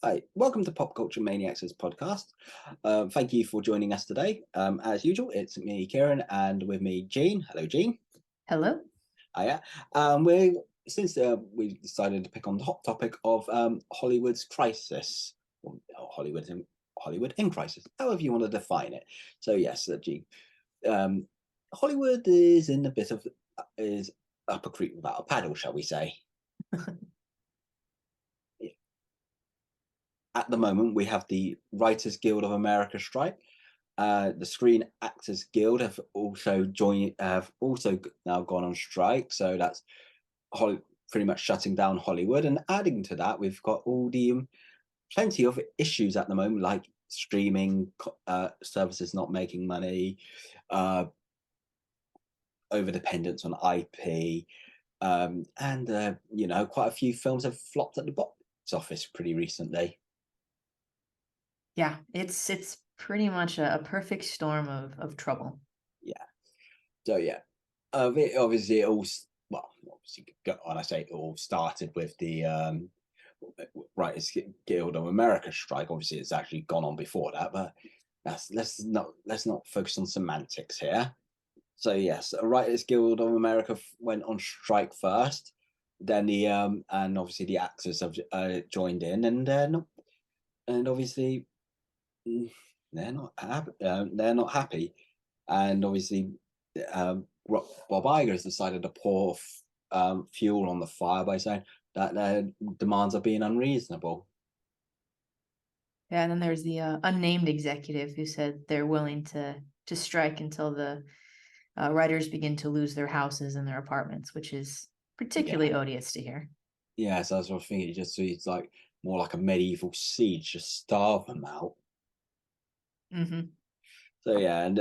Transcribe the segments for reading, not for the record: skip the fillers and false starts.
Hi, welcome to Pop Culture Maniacs' podcast. Thank you for joining us today. As usual, it's me, Kieran, and with me, Jean. Hello, Jean. Hello. Hiya. We decided to pick on the hot topic of Hollywood's crisis, or Hollywood in crisis, however you want to define it. So yes, Jean, Hollywood is in a bit of is up a creek without a paddle, shall we say? At the moment, we have the Writers Guild of America strike. The Screen Actors Guild have also now gone on strike. So that's pretty much shutting down Hollywood. And adding to that, we've got all the plenty of issues at the moment, like streaming services not making money, over dependence on IP, and quite a few films have flopped at the box office pretty recently. Yeah, it's pretty much a perfect storm of trouble. Yeah. So yeah, obviously it all when I say it all started with the Writers Guild of America strike. Obviously, it's actually gone on before that, but let's not focus on semantics here. So yes, Writers Guild of America went on strike first. Then and obviously the actors have joined in, and obviously they're not happy. They're not happy, and obviously Bob Iger has decided to pour fuel on the fire by saying that their demands are being unreasonable. Yeah, and then there's the unnamed executive who said they're willing to strike until the writers begin to lose their houses and their apartments, which is Yeah, particularly odious to hear. yeah. So that's what I think. It just seems like more like a medieval siege, just starve them out. Hmm. So yeah, and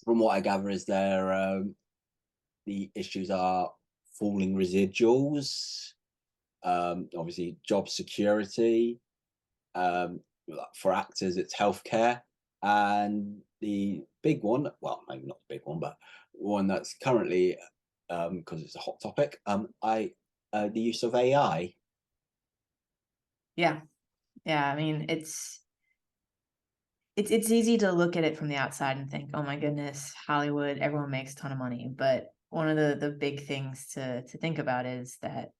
from what I gather, is there the issues are falling residuals, obviously job security, for actors, it's healthcare, and the big one, well, maybe not the big one, but one that's currently, because it's a hot topic, I the use of AI. Yeah, yeah. I mean, it's easy to look at it from the outside and think, oh my goodness, Hollywood, everyone makes a ton of money. But one of the big things to think about is that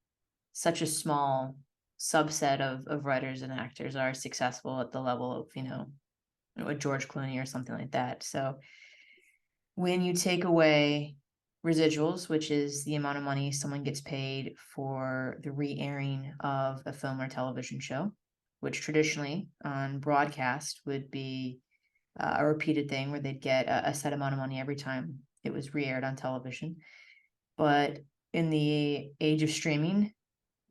such a small subset of writers and actors are successful at the level of, with George Clooney or something like that. So when you take away residuals, which is the amount of money someone gets paid for the re-airing of a film or television show, which traditionally on broadcast would be a repeated thing where they'd get a set amount of money every time it was re-aired on television. But in the age of streaming,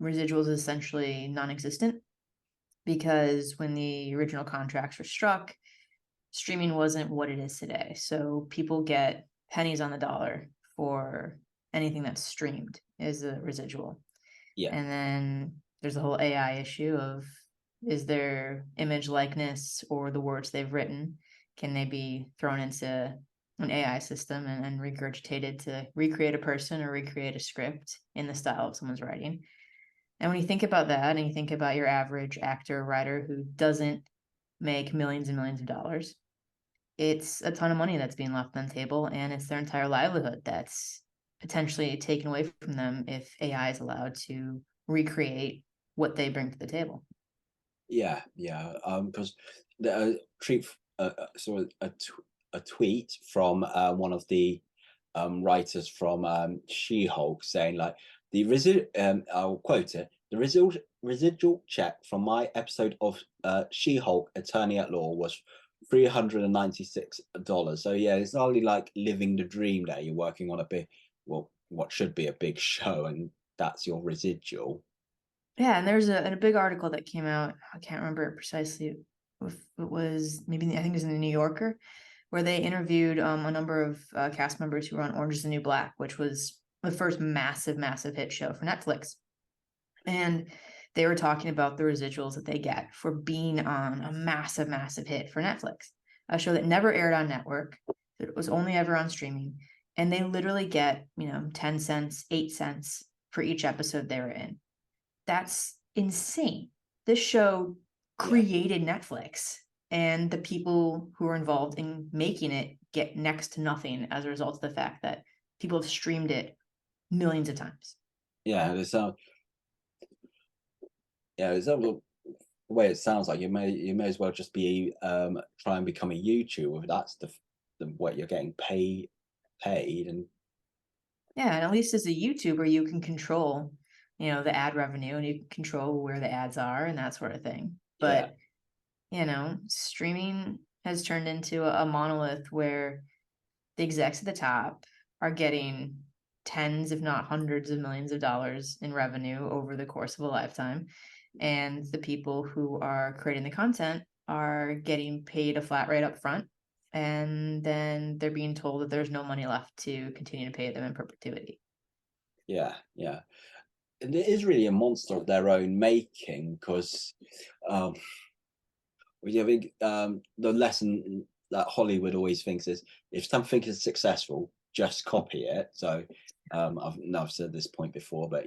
residuals is essentially non-existent because when the original contracts were struck, streaming wasn't what it is today. So people get pennies on the dollar for anything that's streamed as a residual. Yeah, And then there's the whole AI issue of, is their image likeness or the words they've written, can they be thrown into an AI system and regurgitated to recreate a person or recreate a script in the style of someone's writing? And when you think about that and you think about your average actor or writer who doesn't make millions and millions of dollars, it's a ton of money that's being left on the table, and it's their entire livelihood that's potentially taken away from them if AI is allowed to recreate what they bring to the table. yeah. Because the treat saw a tweet from one of the writers from She-Hulk saying like I'll quote it, the residual check from my episode of She-Hulk Attorney at Law was $396. So yeah, it's not only like living the dream there. You're working on a big, well, what should be a big show, and that's your residual. Yeah, and there's a big article that came out. I can't remember it precisely. If it was maybe I think it was in the New Yorker, where they interviewed a number of cast members who were on Orange is the New Black, which was the first massive, massive hit show for Netflix. And they were talking about the residuals that they get for being on a massive, massive hit for Netflix, a show that never aired on network, that it was only ever on streaming. And they literally get, 10 cents, 8 cents for each episode they were in. That's insane. this show Yeah, created Netflix, and the people who are involved in making it get next to nothing as a result of the fact that people have streamed it millions of times. yeah. It's the way it sounds like you may as well just be try and become a YouTuber. If that's the what you're getting paid, and Yeah, and at least as a YouTuber, you can control, the ad revenue, and you can control where the ads are and that sort of thing. yeah, But, streaming has turned into a monolith where the execs at the top are getting tens, if not hundreds of millions of dollars in revenue over the course of a lifetime. And the people who are creating the content are getting paid a flat rate up front. And then they're being told that there's no money left to continue to pay them in perpetuity. yeah. And it is really a monster of their own making because um, I think the lesson that Hollywood always thinks is if something is successful, just copy it. So I've said this point before, but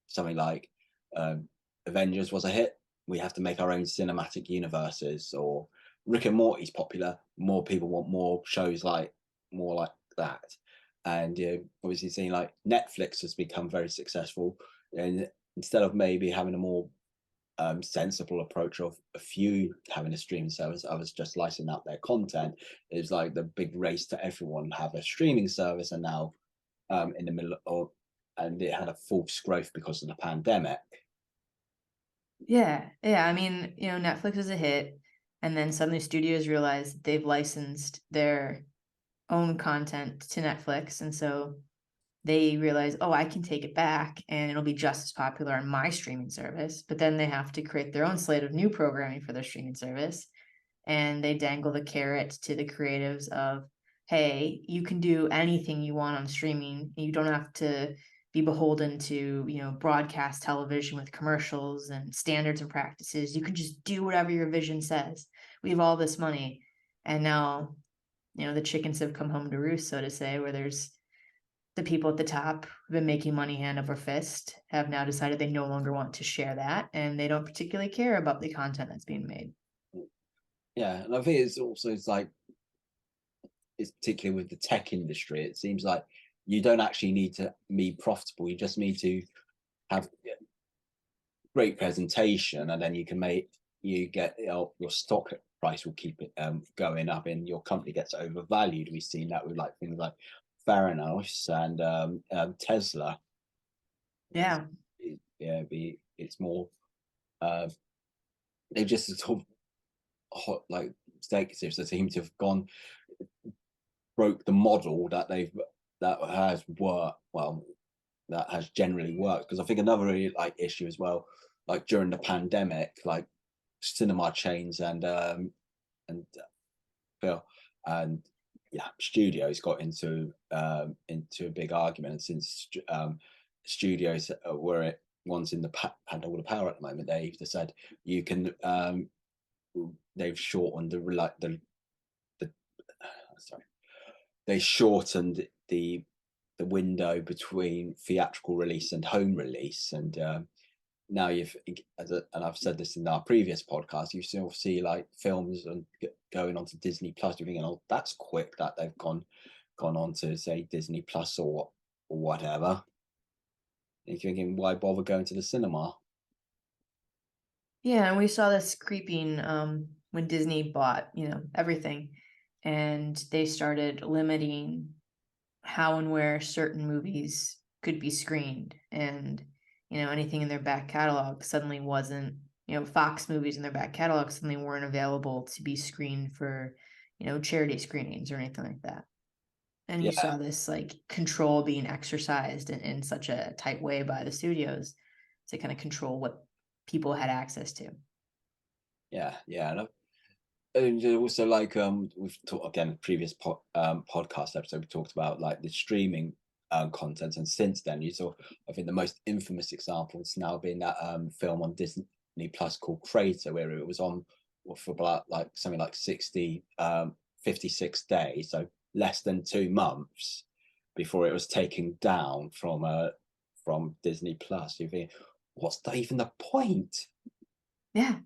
something like um, Avengers was a hit. We have to make our own cinematic universes, or Rick and Morty's popular. More people want more shows more like that. And obviously, seeing like Netflix has become very successful, and instead of maybe having a more sensible approach of a few having a streaming service, others just licensing out their content. Is like the big race to everyone have a streaming service, and now in the middle of, and it had a false growth because of the pandemic. Yeah, yeah. I mean, Netflix is a hit, and then suddenly studios realize they've licensed their own content to Netflix, and so they realize, oh, I can take it back and it'll be just as popular on my streaming service. But then they have to create their own slate of new programming for their streaming service. And they dangle the carrot to the creatives of, hey, you can do anything you want on streaming. You don't have to be beholden to, broadcast television with commercials and standards and practices. You can just do whatever your vision says. We have all this money. And now, the chickens have come home to roost, so to say, where there's the people at the top who've been making money hand over fist have now decided they no longer want to share that, and they don't particularly care about the content that's being made. Yeah, and I think it's like it's particularly with the tech industry. It seems like you don't actually need to be profitable. You just need to have great presentation, and then you get your stock price will keep it going up, and your company gets overvalued. We've seen that with like things like Theranos and Tesla. Yeah. Yeah, it's more uh, they've just sort of hot like executives that seem to have gone broke the model that has worked well, that has generally worked. Because I think another really, like issue as well, like during the pandemic, like cinema chains and Phil and yeah, studios got into a big argument, and since studios were it ones in the had all the power at the moment, they've said you can they've shortened the sorry, they shortened the window between theatrical release and home release, and now and I've said this in our previous podcast, you still see like films and going on to Disney Plus. You're thinking, oh, that's quick that they've gone on to say Disney Plus or whatever. And you're thinking, why bother going to the cinema? Yeah, and we saw this creeping when Disney bought, everything, and they started limiting how and where certain movies could be screened, and anything in their back catalog suddenly wasn't, Fox movies in their back catalog suddenly weren't available to be screened for, charity screenings or anything like that. And you Yeah, saw this like control being exercised in such a tight way by the studios to kind of control what people had access to. yeah. And also like we've talked again previous podcast episode, we talked about like the streaming content, and since then you saw, I think the most infamous example has now been that film on Disney Plus called Crater, where it was on for about like something like 56 days, so less than 2 months before it was taken down from Disney Plus. You think, what's even the point? Yeah.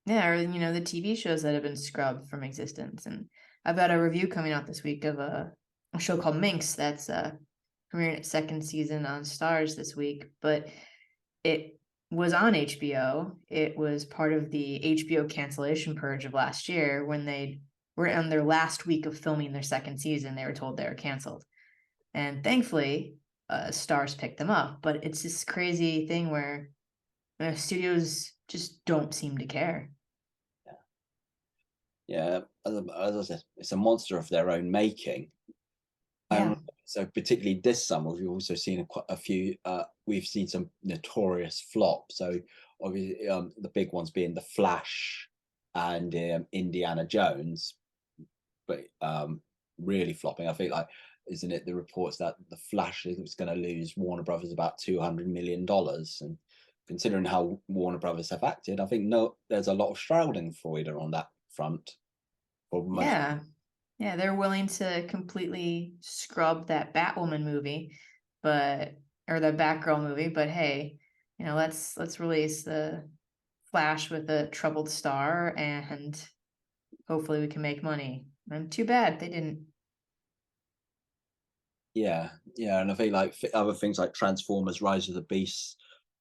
Yeah, or the TV shows that have been scrubbed from existence. And I've got a review coming out this week of a show called Minx that's premiering its second season on Stars this week. But it was on HBO. It was part of the HBO cancellation purge of last year when they were on their last week of filming their second season. They were told they were canceled, and thankfully, Stars picked them up. But it's this crazy thing where studios just don't seem to care. Yeah, as I said, it's a monster of their own making. Yeah, And so particularly this summer, we've also seen quite a few. We've seen some notorious flops. So obviously, the big ones being The Flash and Indiana Jones, but really flopping. I think, like, isn't it the reports that The Flash is going to lose Warner Brothers about $200 million, and considering how Warner Brothers have acted, I think no, there's a lot of Schadenfreude on that front for most. yeah, yeah. They're willing to completely scrub that Batwoman movie, but or the Batgirl movie. But hey, let's release the Flash with a troubled star, and hopefully we can make money. And too bad they didn't. Yeah, yeah, and I think like other things like Transformers: Rise of the Beasts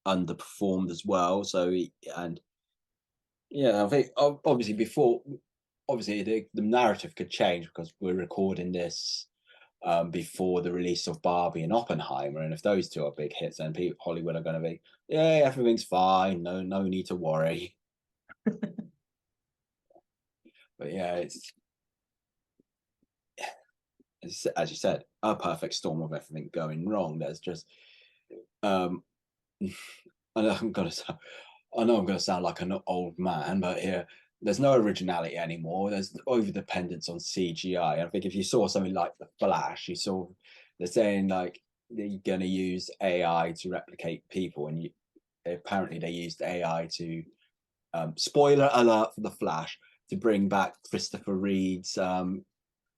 underperformed as well. So and yeah, I think obviously before, obviously the narrative could change because we're recording this before the release of Barbie and Oppenheimer, and if those two are big hits, then people, Hollywood are going to be, yeah, everything's fine, no need to worry. But yeah, it's as you said, a perfect storm of everything going wrong. There's just um I know I'm gonna sound, I know I'm gonna sound like an old man, but yeah, there's no originality anymore. There's over dependence on CGI. I think if you saw something like The Flash, you saw they're saying like they're gonna use AI to replicate people, and apparently they used AI to spoiler alert for The Flash, to bring back Christopher Reed's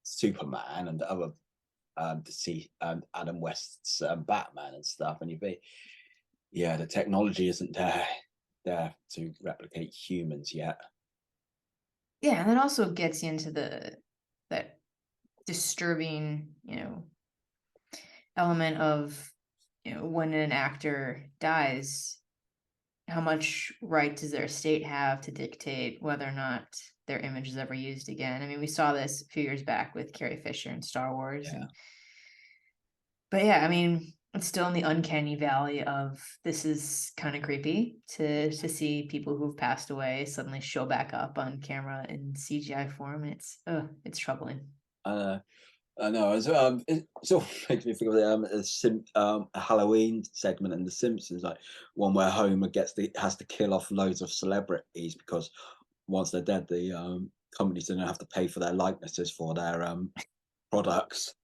Superman and the other to see Adam West's Batman and stuff, and you'd be, yeah, the technology isn't there to replicate humans yet. Yeah, and that also gets you into that disturbing, element of, when an actor dies, how much right does their estate have to dictate whether or not their image is ever used again? I mean, we saw this a few years back with Carrie Fisher in Star Wars, Yeah, but yeah, I mean, it's still in the uncanny valley of this is kind of creepy to see people who've passed away suddenly show back up on camera in CGI form. It's troubling. uh, I know. It sort of makes me think of a Halloween segment in The Simpsons, like one where Homer has to kill off loads of celebrities because once they're dead, the companies don't have to pay for their likenesses for their products.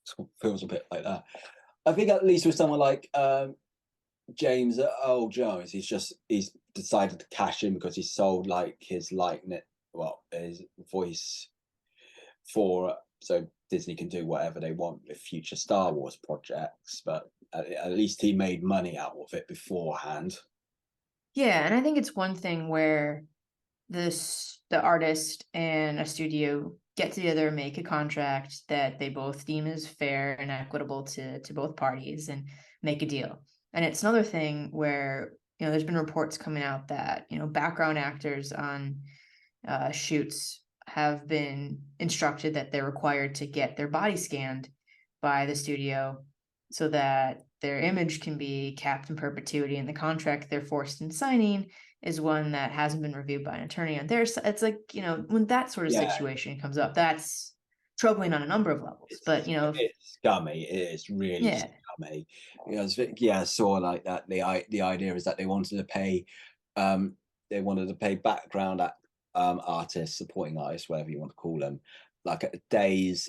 So it feels a bit like that. I think at least with someone like James Earl Jones, he's decided to cash in because he sold like his likeness, well, his voice for, so Disney can do whatever they want with future Star Wars projects. But at least he made money out of it beforehand. Yeah, and I think it's one thing where the artist and a studio get together, make a contract that they both deem as fair and equitable to both parties, and make a deal. And it's another thing where there's been reports coming out that background actors on shoots have been instructed that they're required to get their body scanned by the studio so that their image can be capped in perpetuity. And the contract they're forced in signing is one that hasn't been reviewed by an attorney. And it's like, when that sort of Yeah, situation comes up, that's troubling on a number of levels. But it's scummy. It is really yeah, scummy. Because yeah, I saw like that. The idea is that um, they wanted to pay background artists, supporting artists, whatever you want to call them, like a day's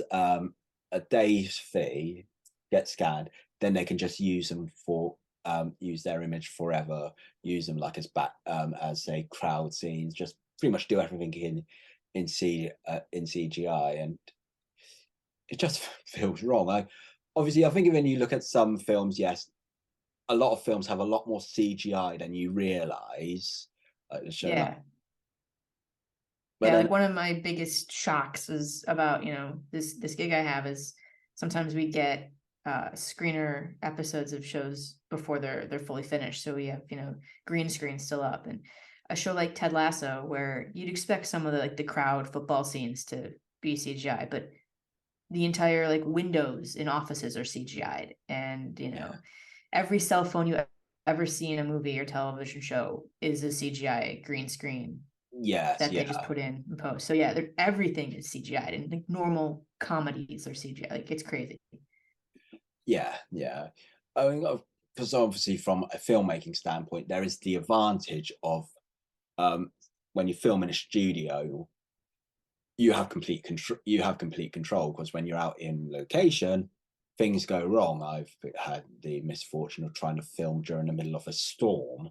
fee, get scanned, then they can just use them for use their image forever, use them like as say crowd scenes, just pretty much do everything in CGI, and it just feels wrong. Obviously, I think when you look at some films, yes, a lot of films have a lot more CGI than you realize. Like the show, like, Yeah. but Yeah, then like one of my biggest shocks is about, this gig I have is sometimes we get screener episodes of shows before they're fully finished. So we have, green screen still up. And a show like Ted Lasso, where you'd expect some of the like the crowd football scenes to be CGI, but the entire like windows in offices are CGI'd. And yeah, every cell phone you ever see in a movie or television show is a CGI green screen yes, that they yeah, just put in post. So yeah, everything is CGI, and like normal comedies are CGI. Like it's crazy. yeah, yeah. I mean, because obviously from a filmmaking standpoint, there is the advantage of um, when you film in a studio, you have complete control. You have complete control because when you're out in location, things go wrong. I've had the misfortune of trying to film during the middle of a storm.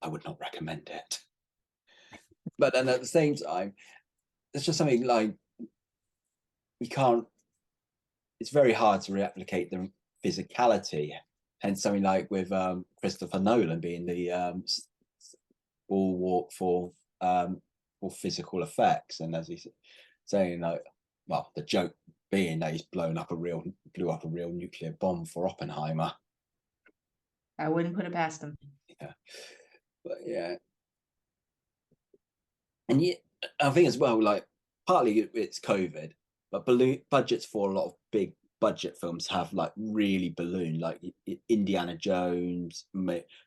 I would not recommend it. But then at the same time, it's just something like you can't. It's very hard to replicate the physicality, and something like with Christopher Nolan being the all walk for physical effects, and as he's saying, like, well, the joke being that he's blew up a real nuclear bomb for Oppenheimer. I wouldn't put it past them. Yeah, but yeah, and yeah, I think as well, like partly it's COVID, but budgets for a lot of big budget films have like really ballooned, like Indiana Jones,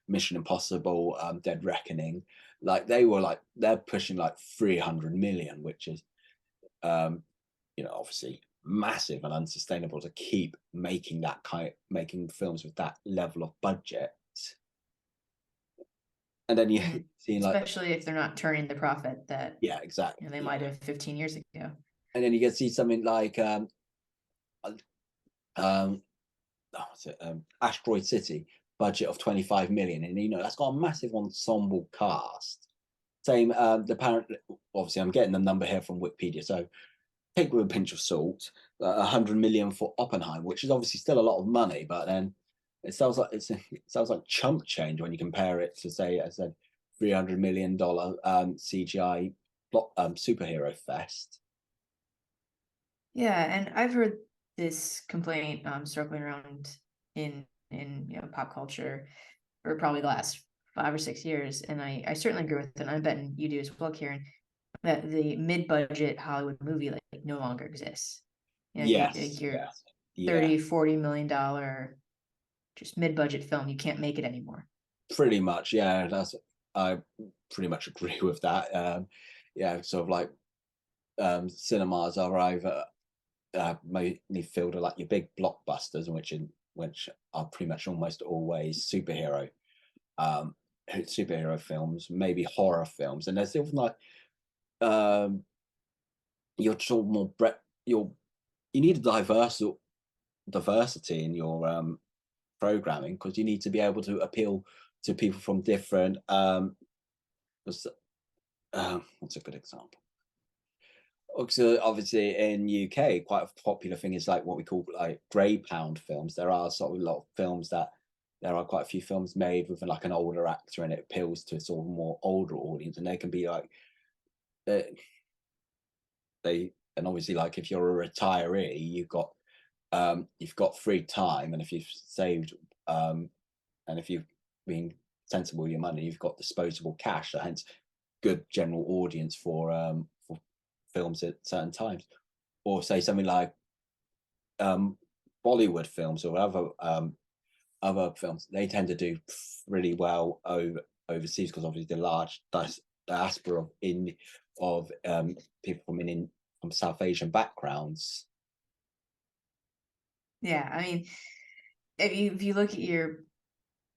Mission Impossible, Dead Reckoning. Like they're pushing like 300 million, which is um, obviously massive and unsustainable to keep making films with that level of budget. And then you Mhm. see like Especially if they're not turning the profit that yeah, exactly, they might yeah. have 15 years ago. And then you can see something like um what's it, Asteroid City, budget of 25 million, and that's got a massive ensemble cast. Same, the parent. Obviously, I'm getting the number here from Wikipedia, so take with a pinch of salt. 100 million for Oppenheimer, which is obviously still a lot of money, but then it sounds like chump change when you compare it to, say, I said, $300 million CGI superhero fest. Yeah, and I've heard this complaint circling around in pop culture for probably the last 5 or 6 years, and I certainly agree with it. And I bet you do as well, Kieran, that the mid-budget Hollywood movie like no longer exists. Yes, Your yes, yeah, 30-40 million dollar just mid-budget film, you can't make it anymore. pretty much. Yeah, I pretty much agree with that. Yeah, sort of like cinemas are either mainly filled with like your big blockbusters, which are pretty much almost always um, superhero films, maybe horror films, and there's still like um, you're sort of more you need a diversity in your programming because you need to be able to appeal to people from different what's a good example. So obviously in UK, quite a popular thing is like what we call like grey pound films. There are sort of a lot of films that there are quite a few films made with like an older actor, and it appeals to a sort of more older audience, and they can be like uh, they and obviously like if you're a retiree, you've got free time, and if you've saved and if you've been sensible with your money, you've got disposable cash. So hence, good general audience for films at certain times, or say something like um, Bollywood films or other films. They tend to do really well overseas because obviously the large diaspora of people from South Asian backgrounds. Yeah, I mean, if you look at your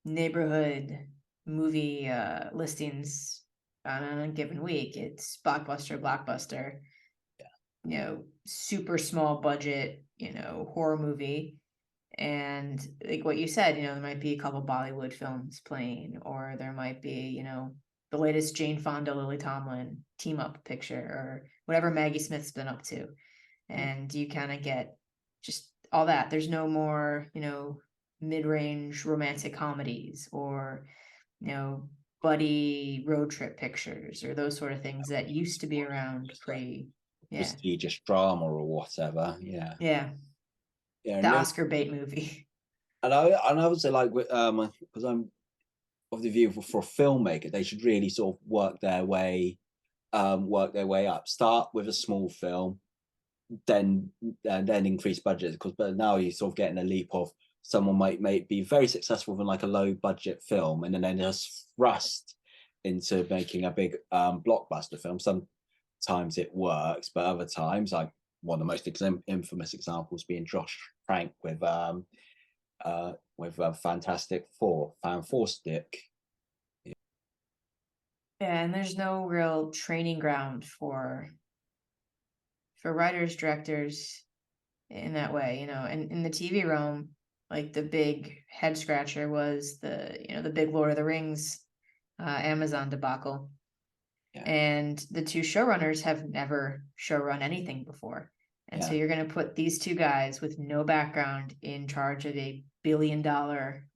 neighborhood movie listings on a given week, it's blockbuster, super small budget, horror movie. And like what you said, there might be a couple Bollywood films playing, or there might be, the latest Jane Fonda, Lily Tomlin team up picture, or whatever Maggie Smith's been up to. And you kind of get just all that. There's no more, mid-range romantic comedies, or buddy road trip pictures, or those sort of things that used to be around Just like pre. Yeah. prestigious drama or whatever. Yeah, Yeah. yeah. The Oscar bait movie. And I would say like because I'm of the view for a filmmaker, they should really sort of work their way up. Start with a small film, then increase budget, because but now you're sort of getting a leap of someone might be very successful in like a low budget film and then just thrust into making a big blockbuster film. Sometimes it works, but other times, like one of the most infamous examples being Josh Trank with Fantastic Four, Fan Four Stick. Yeah, and there's no real training ground for writers, directors in that way, and in the TV realm, like the big head scratcher was the big Lord of the Rings Amazon debacle. Yeah, And the two showrunners have never showrun anything before. And so yeah. you're going to put these two guys with no background in charge of a $1 billion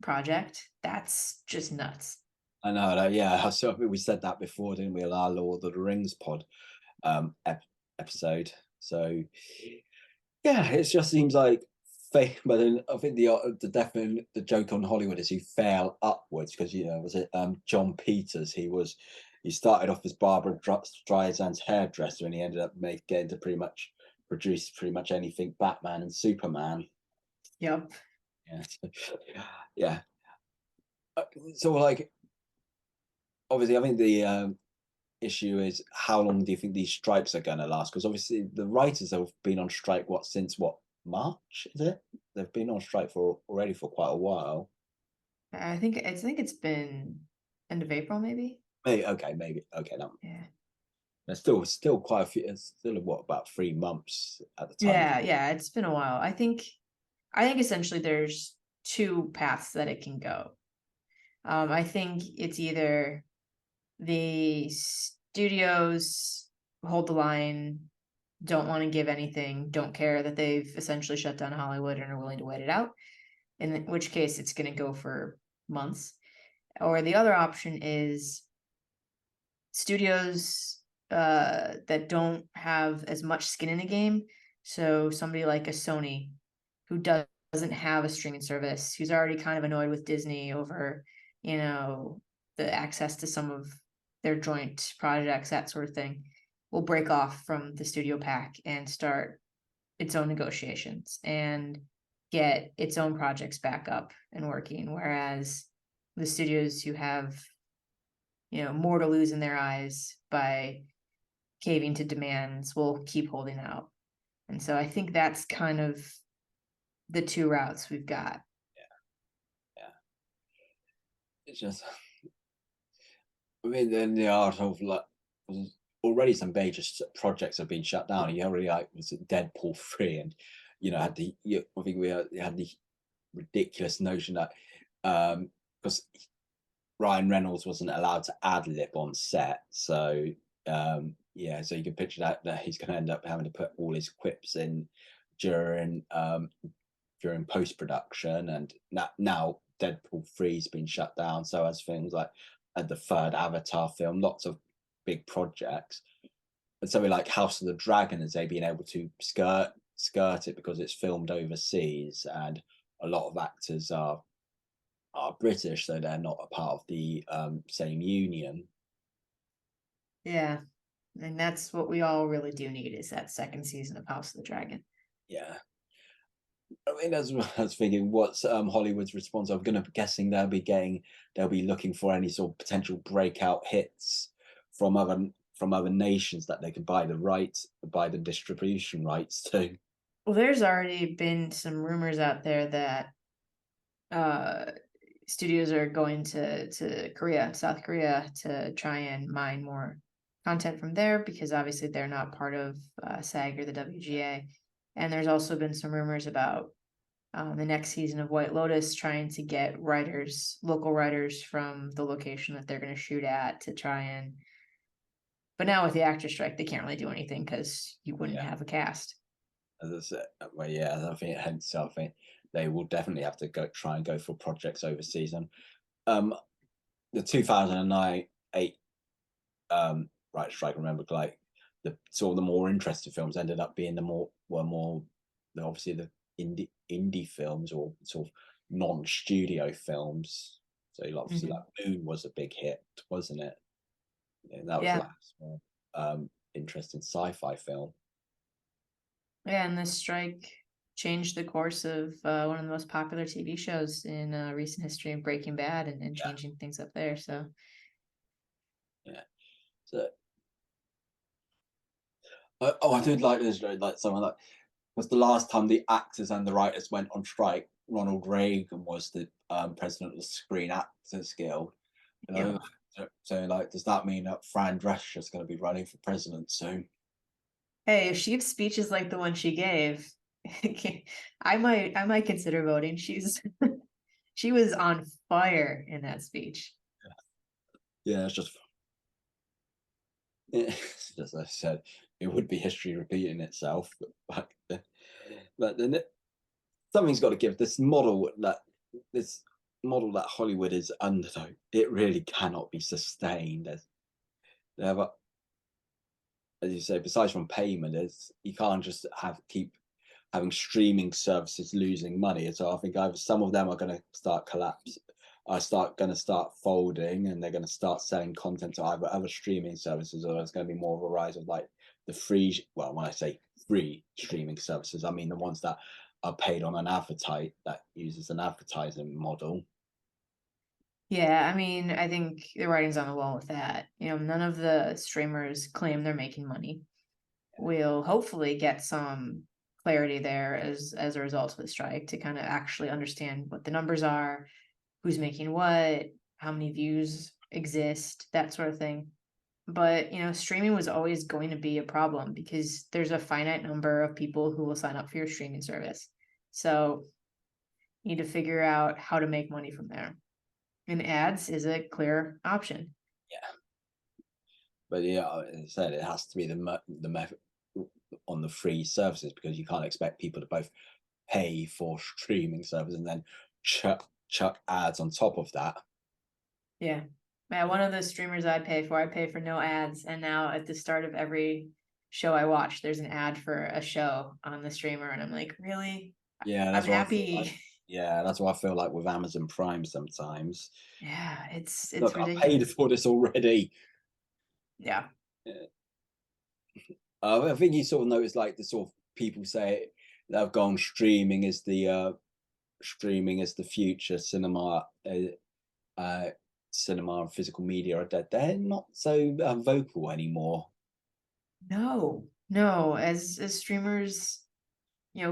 project. That's just nuts. I know that. Yeah, so we said that before, didn't we? Our Lord of the Rings pod episode. So yeah, it just seems like fake. But then I think the joke on Hollywood is he fell upwards because was it John Peters? He started off as Barbara Streisand's hairdresser, and he ended up getting to produce pretty much anything Batman and Superman. Yep. Yeah, yeah. So like obviously, I think the issue is how long do you think these strikes are going to last? Because obviously the writers have been on strike since March, is it? They've been on strike for already for quite a while. I think it's been end of April, maybe. Maybe okay. That, Yeah. there's still quite a few. It's still what, about 3 months at the time. Yeah, it's been a while. I think essentially there's two paths that it can go. I think it's either the studios hold the line, don't want to give anything, don't care that they've essentially shut down Hollywood and are willing to wait it out, in which case it's going to go for months. Or the other option is studios that don't have as much skin in the game. So somebody like a Sony who doesn't have a streaming service, who's already kind of annoyed with Disney over, the access to some of their joint projects, that sort of thing, will break off from the studio pack and start its own negotiations and get its own projects back up and working. Whereas the studios who have, more to lose in their eyes by caving to demands will keep holding out. And so I think that's kind of the two routes we've got. Yeah, it's just. I mean, then the art of like already some major projects have been shut down. You already like was it Deadpool 3, and had I think we had the ridiculous notion that because Ryan Reynolds wasn't allowed to ad lib on set, so yeah, so you can picture that he's going to end up having to put all his quips in during post production, and now Deadpool 3's been shut down, so as things like the third Avatar film, lots of big projects, and something like House of the Dragon, has they been able to skirt it because it's filmed overseas, and a lot of actors are British, so they're not a part of the same union. Yeah. And that's what we all really do need, is that second season of House of the Dragon. Yeah. I mean, as I was thinking, what's Hollywood's response? I'm going to be guessing they'll be looking for any sort of potential breakout hits from other nations that they can buy the distribution rights to. Well, there's already been some rumors out there that studios are going to South Korea, to try and mine more content from there, because obviously they're not part of SAG or the WGA. And there's also been some rumors about the next season of White Lotus trying to get local writers from the location that they're going to shoot at, to try and. But now with the actor strike, they can't really do anything because you wouldn't Yeah, have a cast. as I said, well, yeah, I think hence I think they will definitely have to try and go for projects overseas. And um, the 2009 8 right strike. Remember, like the sort of the more interesting films ended up being obviously the indie films or sort of non-studio films. So obviously, Mhm. like Moon was a big hit, wasn't it? Yeah, that was Yeah. like a small, interesting sci-fi film. Yeah, and this strike changed the course of one of the most popular TV shows in recent history, Breaking Bad, and Yeah, changing things up there. So yeah. So, oh, I did like this. Like someone like was the last time the actors and the writers went on strike. Ronald Reagan was the president of the Screen Actors Guild. You yeah. know, so like, does that mean that Fran Drescher is going to be running for president soon? Hey, if she gives speeches like the one she gave, I might consider voting. She was on fire in that speech. Yeah, it's just as I said, it would be history repeating itself. But then something's got to give. This model that Hollywood is under, though, it really cannot be sustained. They have, as you say, besides from payment, is you can't just keep having streaming services losing money. So I think either some of them are going to start collapse, are going to start folding, and they're going to start selling content to either other streaming services, or there's going to be more of a rise of like the free. Well, when I say free streaming services, I mean the ones that are paid on an advertise that uses an advertising model. Yeah, I mean, I think the writing's on the wall with that. None of the streamers claim they're making money. We'll hopefully get some clarity there as a result of the strike to kind of actually understand what the numbers are, who's making what, how many views exist, that sort of thing. But streaming was always going to be a problem because there's a finite number of people who will sign up for your streaming service. So you need to figure out how to make money from there. And ads is a clear option. Yeah, but yeah, as I said, it has to be the method on the free services, because you can't expect people to both pay for streaming service and then chuck ads on top of that. Yeah. Yeah, one of the streamers I pay for no ads. And now at the start of every show I watch, there's an ad for a show on the streamer. And I'm like, really? Yeah, I'm that's what I feel like. happy. Yeah, that's what I feel like with Amazon Prime sometimes. Yeah, it's Look, I paid ridiculous. for this already. Yeah. Yeah. I think you sort of notice like the sort of people say that have gone streaming is the future. Uh, cinema and physical media are dead. They're not so vocal anymore. No, no. As streamers,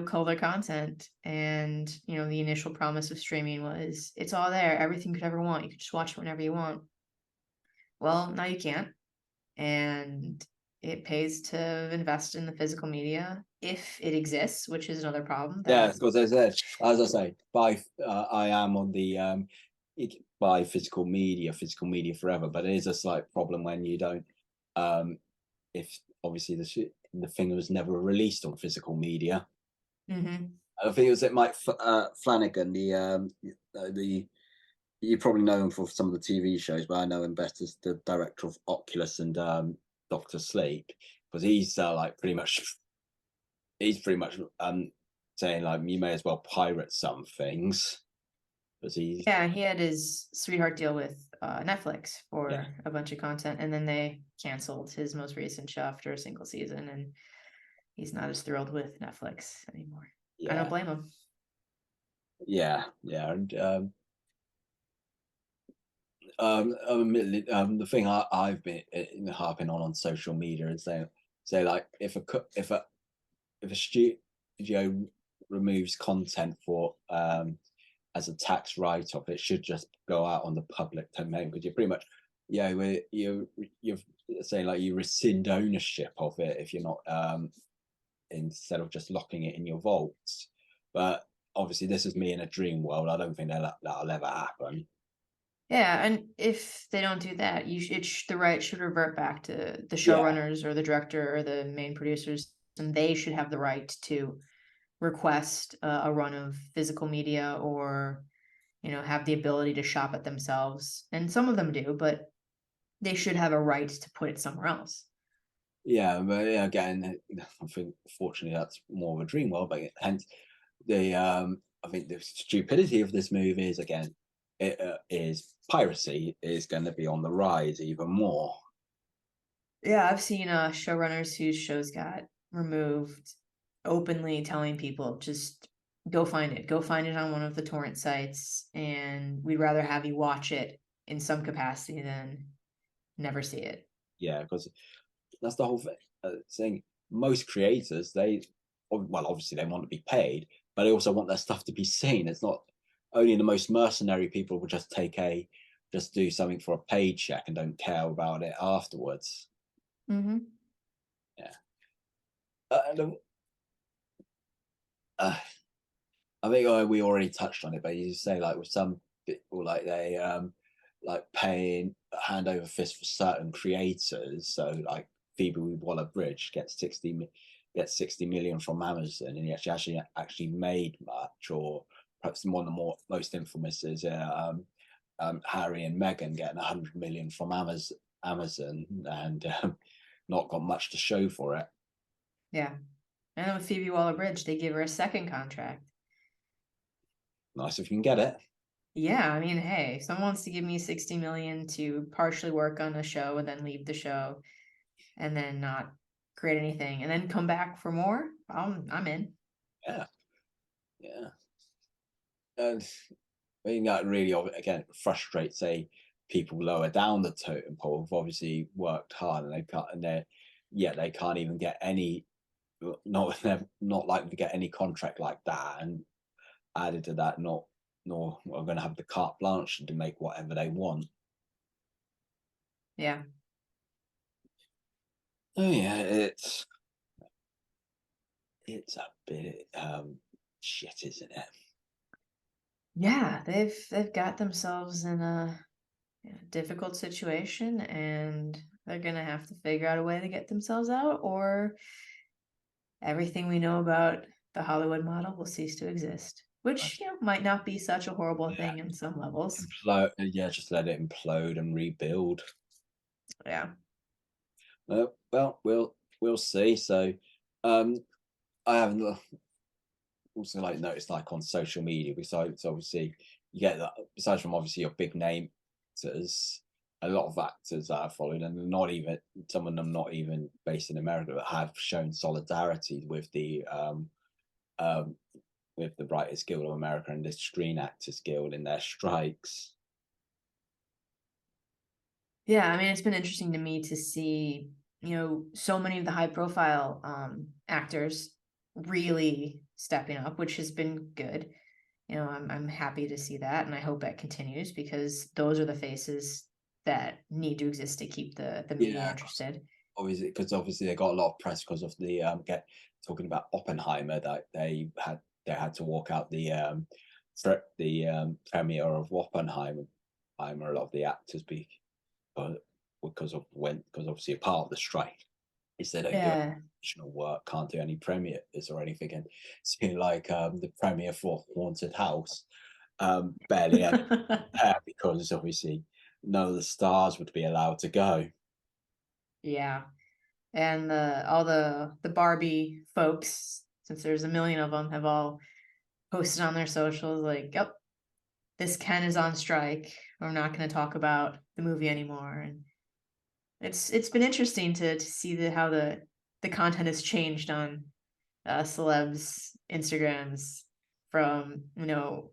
cull their content, and the initial promise of streaming was it's all there, everything you could ever want. You could just watch it whenever you want. Well, now you can't. And it pays to invest in the physical media if it exists, which is another problem Yeah, that because as I say, I am on the buy physical media forever. But it is a slight problem when you don't. Um, if obviously the thing was never released on physical media. Mhm. I think it was Mike Flanagan, the you probably know him for some of the TV shows, but I know him best as the director of Oculus and Doctor Sleep, because he's pretty much saying like you may as well pirate some things, because he's Yeah, he had his sweetheart deal with Netflix yeah, for a bunch of content, and then they canceled his most recent show after a single season, and he's not as thrilled with Netflix anymore. I don't yeah, blame him. yeah, and the thing I've been harping on social media is say like if a studio removes content for as a tax write-off, it should just go out on the public domain, because you're pretty much you're saying like you rescind ownership of it if you're not instead of just locking it in your vaults. But obviously, this is me in a dream world. I don't think that'll ever happen. Yeah, and if they don't do that, the right should revert back to the Yeah, showrunners or the director or the main producers, and they should have the right to request a run of physical media, or have the ability to shop it themselves. And some of them do, but they should have a right to put it somewhere else. Yeah, but yeah, again, I think fortunately that's more of a dream world, but hence the I think the stupidity of this movie is again, it is piracy is going to be on the rise even more. Yeah, I've seen showrunners whose shows got removed openly telling people, just go find it. Go find it on one of the torrent sites, and we'd rather have you watch it in some capacity than never see it. Yeah, because that's the whole thing. Most creators, well, obviously they want to be paid, but they also want their stuff to be seen. It's not only the most mercenary people will just do something for a paycheck and don't care about it afterwards. Hmm. Yeah. And, I think we already touched on it, but you say like with some people, like they like paying hand over fist for certain creators. So like Phoebe Waller Bridge gets 60 million from Amazon, and yet she actually made much. Or perhaps one of the most infamous is Harry and Meghan getting 100 million from Amazon, and not got much to show for it. Yeah. And with Phoebe Waller-Bridge, they gave her a second contract. Nice if you can get it. Yeah, I mean, hey, if someone wants to give me 60 million to partially work on a show and then leave the show and then not create anything and then come back for more, I'm in. Yeah, yeah. And I mean, that really, again, frustrates people lower down the totem pole who've obviously worked hard and they can't, and they can't even get any, they're not likely to get any contract like that. And added to that, nor are going to have the carte blanche to make whatever they want. Yeah. Oh yeah, it's a bit shit, isn't it? Yeah, they've got themselves in a difficult situation, and they're gonna have to figure out a way to get themselves out, or everything we know about the Hollywood model will cease to exist. Which, might not be such a horrible Yeah, thing in some levels. implode. Yeah, just let it implode and rebuild. Yeah. Well, we'll see. So, um, I haven't also like noticed like on social media. Besides, obviously, you get that. Besides from obviously your big name actors, a lot of actors that are followed, and not even some of them not even based in America, but have shown solidarity um, with the Writers Guild of America and the Screen Actors Guild in their strikes. Yeah, I mean, it's been interesting to me to see, so many of the high profile actors really stepping up, which has been good. I'm happy to see that, and I hope that continues, because those are the faces that need to exist to keep the media Yeah, interested. obviously they got a lot of press because of the get talking about Oppenheimer, that they had to walk out the premiere of Oppenheimer. A lot of the actors uh, because obviously a part of the strike is they don't do Yeah. additional work, can't do any premieres or anything, and so like the premiere for Haunted House barely any because obviously none of the stars would be allowed to go. Yeah. And all the Barbie folks, since there's a million of them, have all posted on their socials like, "Yep, this Ken is on strike. We're not going to talk about the movie anymore." And it's been interesting to see how the content has changed on celebs Instagrams, from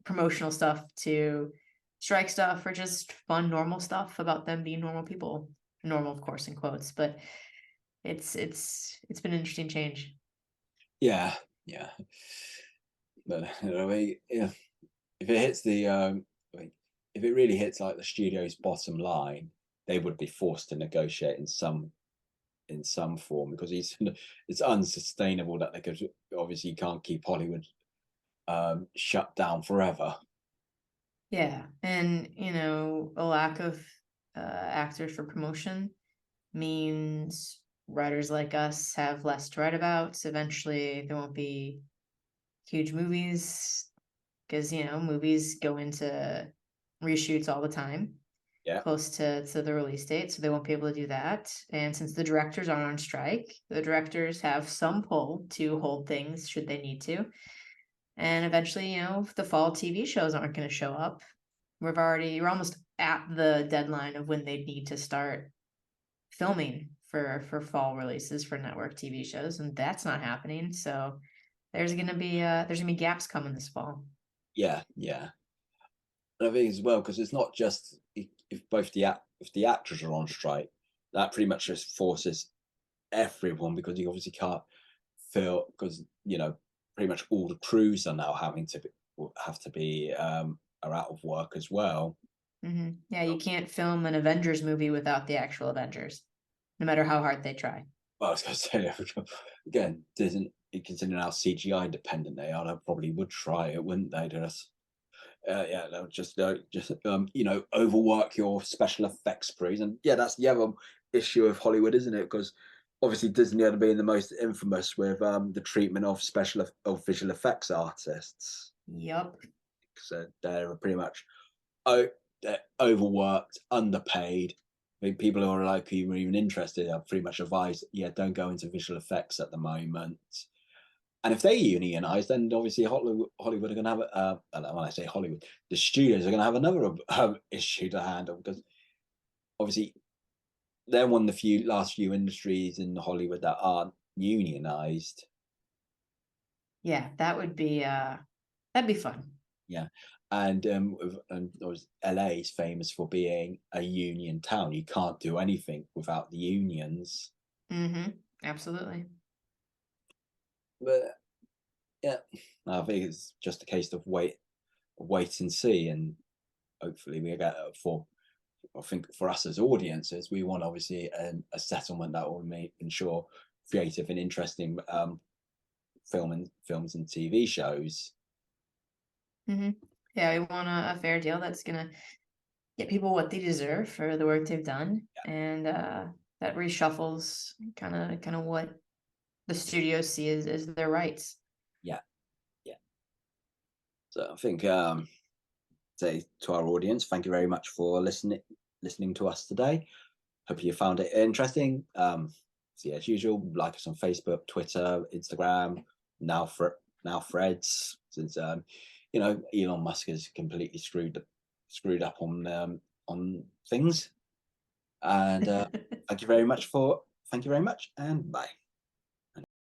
promotional stuff to strike stuff, or just fun normal stuff about them being normal people. Normal, of course, in quotes, but it's been an interesting change. Yeah, yeah. But I mean, yeah, if it hits I mean, if it really hits like the studio's bottom line, they would be forced to negotiate in some form because it's unsustainable that they could obviously can't keep Hollywood shut down forever. Yeah, and a lack of actors for promotion means writers like us have less to write about. So eventually, there won't be huge movies, because movies go into reshoots all the time, Yeah. close to the release date, so they won't be able to do that. And since the directors are on strike, the directors have some pull to hold things should they need to. And eventually, if the fall TV shows aren't going to show up, we're almost at the deadline of when they need to start filming for fall releases for network TV shows, and that's not happening. So there's gonna be gaps coming this fall. Yeah, yeah. And I think as well, because it's not just if both if the actors are on strike, that pretty much just forces everyone, because you obviously can't feel, because pretty much all the crews are now having to will have to be are out of work as well. Yeah, you can't film an Avengers movie without the actual Avengers, no matter how hard they try. Well, I was going to say again, doesn't considering how CGI dependent they are, they probably would try it, wouldn't they? Just yeah, they'll just overwork your special effects crews, and yeah, that's the other issue of Hollywood, isn't it? Because obviously Disney are being the most infamous with the treatment of of visual effects artists. Yep. So they're pretty much they're overworked, underpaid. I think people who are like who are even interested are pretty much advised, yeah, don't go into visual effects at the moment. And if they unionize, then obviously Hollywood are going to have, when I say Hollywood, the studios are going to have another issue to handle, because obviously they're one of the last few industries in Hollywood that aren't unionized. Yeah, that'd be fun. Yeah. And LA is famous for being a union town. You can't do anything without the unions. Absolutely. But yeah, I think it's just a case of wait and see, and hopefully we get for. I think for us as audiences, we want obviously a settlement that will ensure creative and interesting films and TV shows. Yeah, we want a fair deal that's gonna get people what they deserve for the work they've done, and that reshuffles kind of what the studios see as their rights. Yeah, yeah. So I think say to our audience, thank you very much for listening to us today. Hope you found it interesting. So yeah, as usual, like us on Facebook, Twitter, Instagram, now Threads, since Elon Musk has completely screwed up on things. And thank you very much and bye.